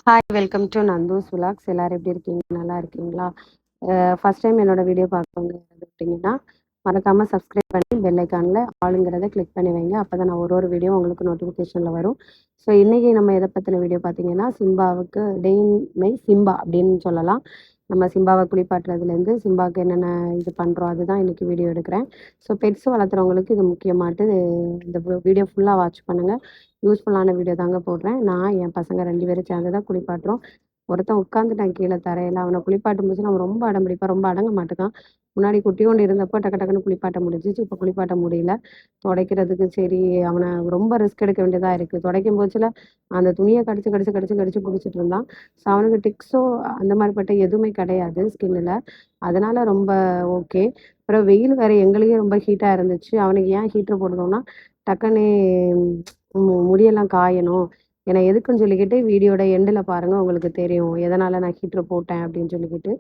Hi welcome to Nandhu's vlogs. எல்லாரும் எப்படி இருக்கீங்க? நல்லா இருக்கீங்களா? ஃபர்ஸ்ட் டைம் என்னோட வீடியோ பார்க்கவங்க இருந்துக்கிட்டிங்கன்னா மறக்காமல் சப்ஸ்கிரைப் பண்ணி பெல் ஐக்கானில் ஆளுங்கிறத கிளிக் பண்ணி வைங்க. அப்போ தான் நான் ஒரு வீடியோ உங்களுக்கு நோட்டிஃபிகேஷனில் வரும். ஸோ இன்றைக்கி நம்ம எதை பற்றின வீடியோ பார்த்தீங்கன்னா சிம்பாவுக்கு டே இன் மை சிம்பா அப்படின்னு சொல்லலாம். நம்ம சிம்பாவை குளிப்பாட்டுறதுலேருந்து சிம்பாவுக்கு என்னென்ன இது பண்ணுறோம் அதுதான் இன்றைக்கி வீடியோ எடுக்கிறேன். ஸோ பெட்ஸ் வளர்த்துறவங்களுக்கு இது முக்கியமாட்டு இந்த வீடியோ ஃபுல்லாக வாட்ச் பண்ணுங்கள். யூஸ்ஃபுல்லான வீடியோ தாங்க போடுறேன். நான் என் பசங்க 2 பேரும் சேர்ந்து தான் குளிப்பாட்டுறோம். ஒருத்தன் உட்காந்துட்டான் கீழே தரையில். அவனை குளிப்பாட்டும் போது அவன் ரொம்ப அடம் பிடிப்பான், ரொம்ப அடங்க மாட்டேங்கான். முன்னாடி குட்டியோண்டு இருந்தப்போ டக்கு டக்குன்னு குளிப்பாட்ட முடிஞ்சிச்சு. இப்போ குளிப்பாட்ட முடியல. துடைக்கிறதுக்கு சரி அவனை ரொம்ப ரிஸ்க் எடுக்க வேண்டியதாக இருக்குது. துடைக்கும் போச்சுல அந்த துணியை கடிச்சு கடிச்சு கடிச்சு கடிச்சு பிடிச்சிட்டு இருந்தான். ஸோ அவனுக்கு டிக்ஸோ அந்த மாதிரிப்பட்ட எதுவுமே கிடையாது ஸ்கின்னில். அதனால ரொம்ப ஓகே. அப்புறம் வெயில் வேறு எங்களுக்கே ரொம்ப ஹீட்டாக இருந்துச்சு. அவனுக்கு ஏன் ஹீட்டர் போடுதோம்னா டக்குன்னு முடியெல்லாம் காயணும். ஏன்னா எதுக்குன்னு சொல்லிக்கிட்டு வீடியோட எண்டில் பாருங்கள், உங்களுக்கு தெரியும் எதனால் நான் ஹீட்டர் போட்டேன் அப்படின்னு சொல்லிக்கிட்டு.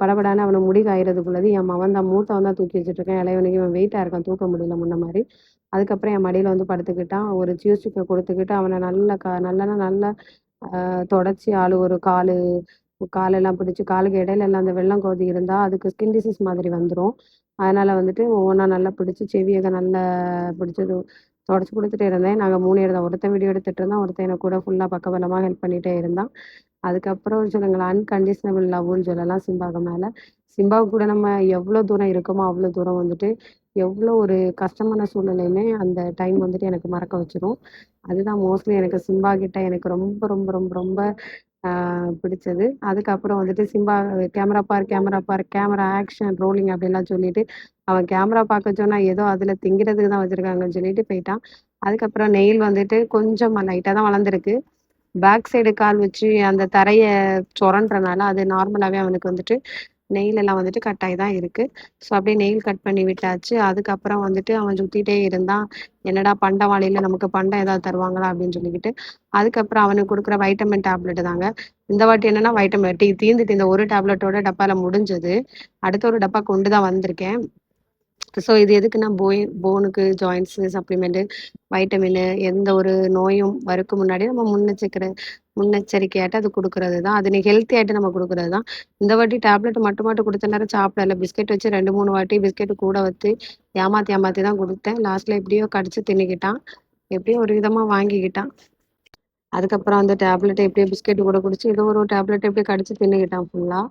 படபடான்னு அவனை முடி காயறதுக்குள்ளது என் மவன் தான் மூத்தவன் தான் தூக்கி வச்சுட்ருக்கேன். இளையவனுக்கு இவன் வெயிட்டாக இருக்கான், தூக்க முடியல முன்ன மாதிரி. அதுக்கப்புறம் என் மடியில் வந்து படுத்துக்கிட்டான். ஒரு சியூஸ்டிக்கை கொடுத்துக்கிட்டு அவனை நல்லா தொடச்சி ஒரு காலெல்லாம் பிடிச்சி காலுக்கு இடையில எல்லாம் அந்த வெள்ளம் கோதி இருந்தால் அதுக்கு ஸ்கின் டிசீஸ் மாதிரி வந்துடும். அதனால் வந்துட்டு ஒவ்வொன்றா நல்லா பிடிச்சி செவியக நல்லா பிடிச்சது தொடச்சி கொடுத்துட்டே இருந்தேன். நாங்கள் 3 பேர் தான். ஒருத்தன் வீடியோ எடுத்துகிட்டு இருந்தான், ஒருத்தன் எனக்கு கூட ஃபுல்லாக பக்கபலமாக ஹெல்ப் பண்ணிகிட்டே இருந்தான். அதுக்கப்புறம் சொல்லுங்களேன் அன்கண்டிஷனபிள் லவ்வுன்னு சொல்லலாம் சிம்பாவுக்கு மேலே. சிம்பாவுக்கு கூட நம்ம எவ்வளோ தூரம் இருக்கோமோ அவ்வளோ தூரம் வந்துட்டு எவ்வளோ ஒரு கஷ்டமான சூழ்நிலையுமே அந்த டைம் வந்துட்டு எனக்கு மறக்க வச்சிரும். அதுதான் மோஸ்ட்லி எனக்கு சிம்பா கிட்ட எனக்கு ரொம்ப ரொம்ப ரொம்ப ரொம்ப பிடிச்சது. அதுக்கப்புறம் வந்துட்டு சிம்பா கேமரா பார் கேமரா ஆக்ஷன் ரோலிங் அப்படின்லாம் சொல்லிட்டு அவன் கேமரா பார்க்க சொன்னா ஏதோ அதில் திங்கிறதுக்கு தான் வச்சுருக்காங்கன்னு சொல்லிட்டு போயிட்டான். அதுக்கப்புறம் நெயில் வந்துட்டு கொஞ்சம் லைட்டாக தான் வளர்ந்துருக்கு. பேக் சைடு கால் வச்சு அந்த தரையை சுரண்டுறனால அது நார்மலாகவே அவனுக்கு வந்துட்டு நெயில் எல்லாம் வந்துட்டு கட் ஆகி தான் இருக்குது. ஸோ அப்படியே நெயில் கட் பண்ணி விட்டாச்சு. அதுக்கப்புறம் வந்துட்டு அவன் சுற்றிட்டே இருந்தான். என்னடா பண்டவாளியில் நமக்கு பண்டம் ஏதாவது தருவாங்களா அப்படின்னு சொல்லிக்கிட்டு. அதுக்கப்புறம் அவனுக்கு கொடுக்குற வைட்டமின் டேப்லெட்டு தாங்க. இந்த வாட்டி என்னென்னா வைட்டமின் தீர்ந்துட்டு இந்த ஒரு டேப்லெட்டோட டப்பாவில் முடிஞ்சது. அடுத்த ஒரு டப்பா கொண்டு தான் வந்திருக்கேன். ஸோ இது எதுக்குன்னா போனுக்கு ஜாயின்ட்ஸு சப்ளிமெண்ட்டு வைட்டமின் எந்த ஒரு நோயும் வரக்கு முன்னாடி நம்ம முன்னெச்சரிக்கையாட்டு அது கொடுக்குறது தான். அது நீ ஹெல்த்தி ஆகிட்டு நம்ம கொடுக்குறது தான். இந்த வாட்டி டேப்லெட் மட்டும் கொடுத்த நேரம் சாப்பிடல. பிஸ்கெட் வச்சு 2-3 வாட்டி பிஸ்கெட்டு கூட வச்சு ஏமாற்றி தான் கொடுத்தேன். லாஸ்ட்டில் எப்படியோ கடிச்சு தின்னுக்கிட்டான். எப்படியோ ஒரு விதமாக வாங்கிக்கிட்டான். அதுக்கப்புறம் அந்த டேப்லெட்டை எப்படியோ பிஸ்கெட்டு கூட குடிச்சு ஏதோ ஒரு டேப்லெட் எப்படியோ கடிச்சு தின்னுக்கிட்டான் ஃபுல்லாக.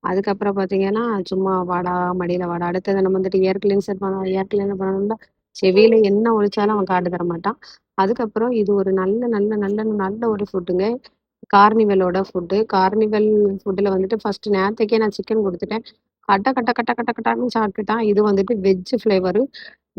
அதுக்கப்புறம் பார்த்தீங்கன்னா சும்மா வாடா மடியில் வாடா. அடுத்தது நம்ம வந்துட்டு ஏர் கிளீன்சர் பண்ணணும்னா செவியில் என்ன ஒழிச்சாலும் அவன் காட்டு தர மாட்டான். அதுக்கப்புறம் இது ஒரு நல்ல நல்ல நல்ல நல்ல ஒரு ஃபுட்டுங்க. கார்னிவலோட ஃபுட்டு. கார்னிவல் ஃபுட்டில் வந்துட்டு ஃபஸ்ட்டு நேரத்துக்கே நான் சிக்கன் கொடுத்துட்டேன். கட்டான்னு சாப்பிட்டுட்டான். இது வந்துட்டு வெஜ்ஜு ஃப்ளேவரு.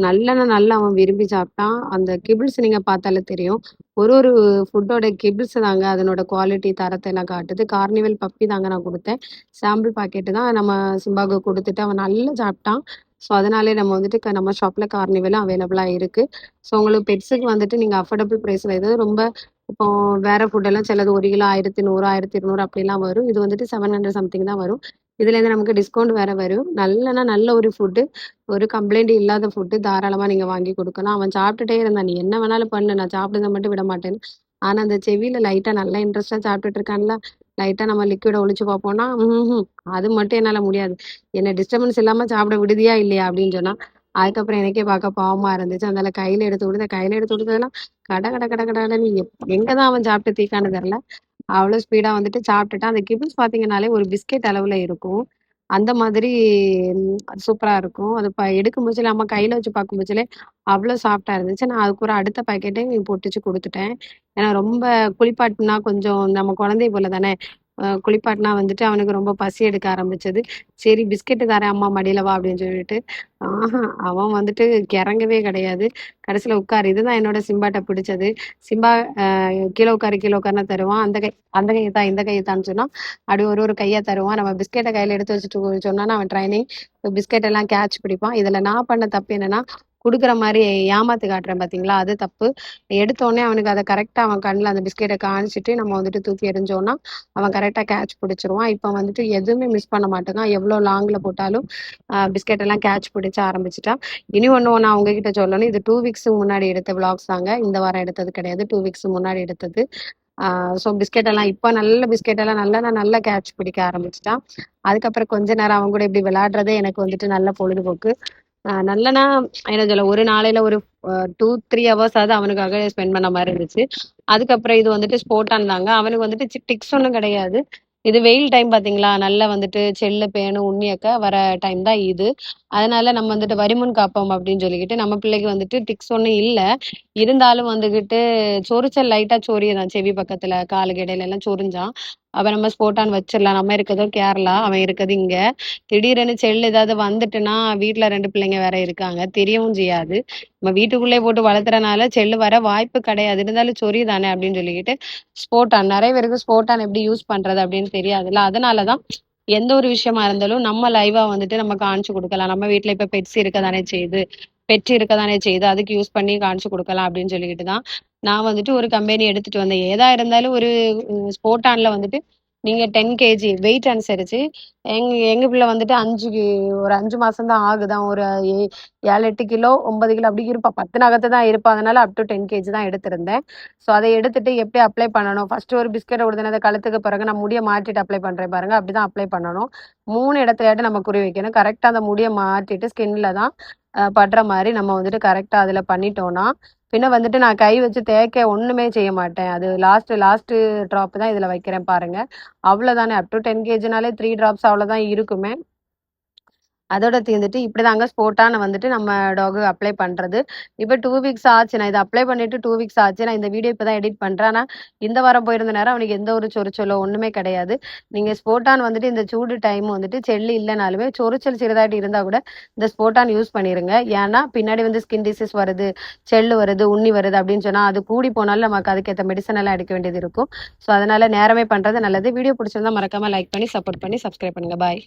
நல்லா அவன் விரும்பி சாப்பிட்டான். அந்த கிபிள்ஸ் நீங்கள் பார்த்தாலே தெரியும். ஒரு ஃபுட்டோட கிபிள்ஸ் தாங்க அதனோட குவாலிட்டி தரத்தை எல்லாம் காட்டுது. கார்னிவல் பப்பி தாங்க நான் கொடுத்தேன். சாம்பிள் பாக்கெட்டு தான் நம்ம சிம்பாவுக்கு கொடுத்துட்டு அவன் நல்லா சாப்பிட்டான். ஸோ அதனாலே நம்ம வந்துட்டு நம்ம ஷாப்பில் கார்னிவலும் அவைலபிளாக இருக்குது. ஸோ உங்களுக்கு பெட்ஸுக்கு வந்துட்டு நீங்கள் அஃபோர்டபுள் ப்ரைஸில் எது ரொம்ப இப்போ வேறு ஃபுட்டெல்லாம் சிலது 1 கிலோ 1100 1200 அப்படிலாம் வரும். இது வந்துட்டு 700 சம்திங் தான் வரும். இதுலேருந்து நமக்கு டிஸ்கவுண்ட் வேறு வரும். நல்ல ஒரு ஃபுட்டு, ஒரு கம்ப்ளைண்ட் இல்லாத ஃபுட்டு தாராளமாக நீங்கள் வாங்கி கொடுக்கலாம். அவன் சாப்பிட்டுட்டே இருந்தான். நீ என்ன வேணாலும் பண்ணு, நான் சாப்பிடுறத மட்டும் விட மாட்டேன்னு. ஆனால் அந்த செவியில் லைட்டாக நல்லா இன்ட்ரெஸ்ட்டாக சாப்பிட்டுட்டு இருக்கான்ல, லைட்டாக நம்ம லிக்விடை ஒழிச்சு பார்ப்போம்னா அது மட்டும் என்னால் முடியாது. என்ன டிஸ்டர்பன்ஸ் இல்லாமல் சாப்பிட விடுதியா இல்லையா அப்படின்னு சொன்னால். அதுக்கப்புறம் எனக்கே பார்க்க பாவமாக இருந்துச்சு. அதனால் கையில் எடுத்து கொடுத்ததெல்லாம் கட எங்கே தான் அவன் சாப்பிட்டு தீக்கான்னு தெரில. அவ்வளோ ஸ்பீடாக வந்துட்டு சாப்பிட்டுட்டான். அந்த கிபிள்ஸ் பார்த்தீங்கன்னாலே ஒரு பிஸ்கெட் அளவில் இருக்கும். அந்த மாதிரி சூப்பராக இருக்கும். அது எடுக்கும் போச்சுல அம்மா கையில் வச்சு பார்க்கும் போச்சுலே அவ்வளோ சாஃப்டாக இருந்துச்சு. நான் அதுக்கு ஒரு அடுத்த பாக்கெட்டே பொட்டிச்சு கொடுத்துட்டேன். ஏன்னா ரொம்ப குளிப்பாட்டினா கொஞ்சம் நம்ம குழந்தைய போல தானே. குளிப்பாட்டினா வந்துட்டு அவனுக்கு ரொம்ப பசி எடுக்க ஆரம்பிச்சது. சரி பிஸ்கெட்டு தரேன் அம்மா மடியில் வா அப்படின்னு சொல்லிட்டு. அவன் வந்துட்டு கிறங்கவே கிடையாது. கடைசியில் உட்காரு. இதுதான் என்னோட சிம்பாட்ட பிடிச்சது. சிம்பா கீழே உட்காருன்னா தருவான். அந்த கையை தான் இந்த கையை தான்னு சொன்னால் அப்படி ஒரு கையை தருவான். நம்ம பிஸ்கெட்டை கையில் எடுத்து வச்சுட்டு சொன்னா அவன் ட்ரைனிங் பிஸ்கெட் எல்லாம் கேட்ச் பிடிப்பான். இதில் நான் பண்ண தப்பு என்னன்னா கொடுக்குற மாதிரி ஏமாத்து காட்டுறேன் பார்த்தீங்களா, அது தப்பு. எடுத்தோடனே அவனுக்கு அதை கரெக்டாக அவன் கண்ணில் அந்த பிஸ்கெட்டை காமிச்சிட்டு நம்ம வந்துட்டு தூக்கி எறிஞ்சோன்னா அவன் கரெக்டாக கேட்ச் பிடிச்சிருவான். இப்போ வந்துட்டு எதுவுமே மிஸ் பண்ண மாட்டேங்கான். எவ்வளோ லாங்கில் போட்டாலும் பிஸ்கெட் எல்லாம் கேட்ச் பிடிச்ச ஆரம்பிச்சிட்டான். இனி ஒன்று நான் உங்ககிட்ட சொல்லணும். இது 2 வீக்ஸ் முன்னாடி எடுத்த விளாக்ஸ் தாங்க. இந்த வாரம் எடுத்தது கிடையாது. 2 வீக்ஸ் முன்னாடி எடுத்தது. ஸோ பிஸ்கெட் எல்லாம் இப்போ நல்ல பிஸ்கெட் எல்லாம் நல்லா கேட்ச் பிடிக்க ஆரம்பிச்சிட்டான். அதுக்கப்புறம் கொஞ்ச நேரம் அவன் கூட இப்படி விளையாடுறதே எனக்கு வந்துட்டு நல்ல பொழுதுபோக்கு. நல்லனா என்ன சொல்ல, ஒரு நாளையில ஒரு 2-3 ஹவர்ஸ் ஆகுது அவனுக்காக ஸ்பெண்ட் பண்ண மாதிரி இருந்துச்சு. அதுக்கப்புறம் இது வந்துட்டு ஸ்போர்ட்டான் தாங்க. அவனுக்கு வந்துட்டு டிக்ஸ் ஒன்றும் கிடையாது. இது வெயில் டைம் பாத்தீங்களா, நல்லா வந்துட்டு செல்ல பேணும் உண்ணியக்க வர டைம் தான் இது. அதனால நம்ம வந்துட்டு வரிமுன் காப்போம் அப்படின்னு சொல்லிக்கிட்டு நம்ம பிள்ளைக்கு வந்துட்டு டிக்ஸ் ஒன்றும் இல்லை. இருந்தாலும் வந்துகிட்டு சொரிச்சல் லைட்டா சொரியதான் செவி பக்கத்துல காலுக்கு இடையில எல்லாம் சொரிஞ்சான். அப்ப நம்ம ஸ்போட்டான் வச்சிடலாம். நம்ம இருக்கிறதோ கேரளா, அவன் இருக்கிறது இங்க. திடீர்னு செல் ஏதாவது வந்துட்டுன்னா வீட்ல 2 பிள்ளைங்க வேற இருக்காங்க, தெரியவும் செய்யாது. நம்ம வீட்டுக்குள்ளே போட்டு வளர்த்துறனால செல்லு வர வாய்ப்பு கிடையாது. இருந்தாலும் சொரியுதானே அப்படின்னு சொல்லிக்கிட்டு ஸ்போட்டான், நிறைய பேருக்கு ஸ்போட்டான் எப்படி யூஸ் பண்றது அப்படின்னு தெரியாதுல்ல. அதனாலதான் எந்த ஒரு விஷயமா இருந்தாலும் நம்ம லைவா வந்துட்டு நம்ம காமிச்சு கொடுக்கலாம். நம்ம வீட்ல இப்ப பெட்ஸ் இருக்க தானே செய்யுது, அதுக்கு யூஸ் பண்ணி காமிச்சு கொடுக்கலாம் அப்படின்னு சொல்லிக்கிட்டு தான் நான் வந்துட்டு ஒரு கம்பெனி எடுத்துட்டு வந்தேன். ஏதா இருந்தாலும் ஒரு ஸ்போட்டான்ல வந்துட்டு நீங்க 10 kg வெயிட் அனுசரிச்சு, எங்க பிள்ளை வந்துட்டு ஒரு 5 மாசம் தான் ஆகுதான். ஒரு 7-8 கிலோ 9 கிலோ அப்படி இருப்பா, 10 நகத்து தான் இருப்பா. அதனால அப் டு 10 kg தான் எடுத்திருந்தேன். ஸோ அதை எடுத்துட்டு எப்படி அப்ளை பண்ணணும், ஃபர்ஸ்ட் ஒரு பிஸ்கெட் கொடுத்தேன் கழுத்துக்கு, பிறகு நான் முடிய மாட்டிட்டு அப்ளை பண்றேன் பாருங்க, அப்படிதான் அப்ளை பண்ணணும். 3 இடத்துலயாட்டு நம்ம குறி வைக்கணும். கரெக்டா அந்த முடிய மாட்டிட்டு ஸ்கின்ல தான் படுற மாதிரி நம்ம வந்துட்டு கரெக்டா அதுல பண்ணிட்டோம்னா, பின்ன வந்துட்டு நான் கை வச்சு தேய்க்க ஒண்ணுமே செய்ய மாட்டேன். அது லாஸ்ட் ட்ராப் தான் இதுல வைக்கிறேன் பாருங்க. அவ்வளவுதானே. அப் டு 10 kgனாலே 3 drops அவ்வளவுதான் இருக்குமே. அதோட தீர்ந்துட்டு இப்படிதாங்க ஸ்போட்டான வந்துட்டு நம்ம டாகு அப்ளை பண்றது. இப்ப 2 வீக்ஸ் ஆச்சு. நான் இதை அப்ளை பண்ணிட்டு 2 வீக்ஸ் ஆச்சு. நான் இந்த வீடியோ இப்பதான் எடிட் பண்றேன். ஆனா இந்த வாரம் போயிருந்த நேரம் அவனுக்கு எந்த ஒரு சொரிச்சலோ ஒண்ணுமே கிடையாது. நீங்க ஸ்போட்டான் வந்துட்டு இந்த சூடு டைம் வந்துட்டு செல்லு இல்லைனாலுமே சொரிச்சல் சிறிதாட்டி இருந்தா கூட இந்த ஸ்போட்டான் யூஸ் பண்ணிருங்க. ஏன்னா பின்னாடி வந்து ஸ்கின் டிசீஸ் வருது, செல்லு வருது, உண்ணி வருது அப்படின்னு சொன்னா அது கூடி போனாலும் நமக்கு அதுக்கேற்ற மெடிசன் எல்லாம் எடுக்க வேண்டியது இருக்கும். ஸோ அதனால நேரமே பண்றது நல்லது. வீடியோ பிடிச்சிருந்தா மறக்காம லைக் பண்ணி சப்போர்ட் பண்ணி சப்ஸ்கிரைப் பண்ணுங்க. பாய்.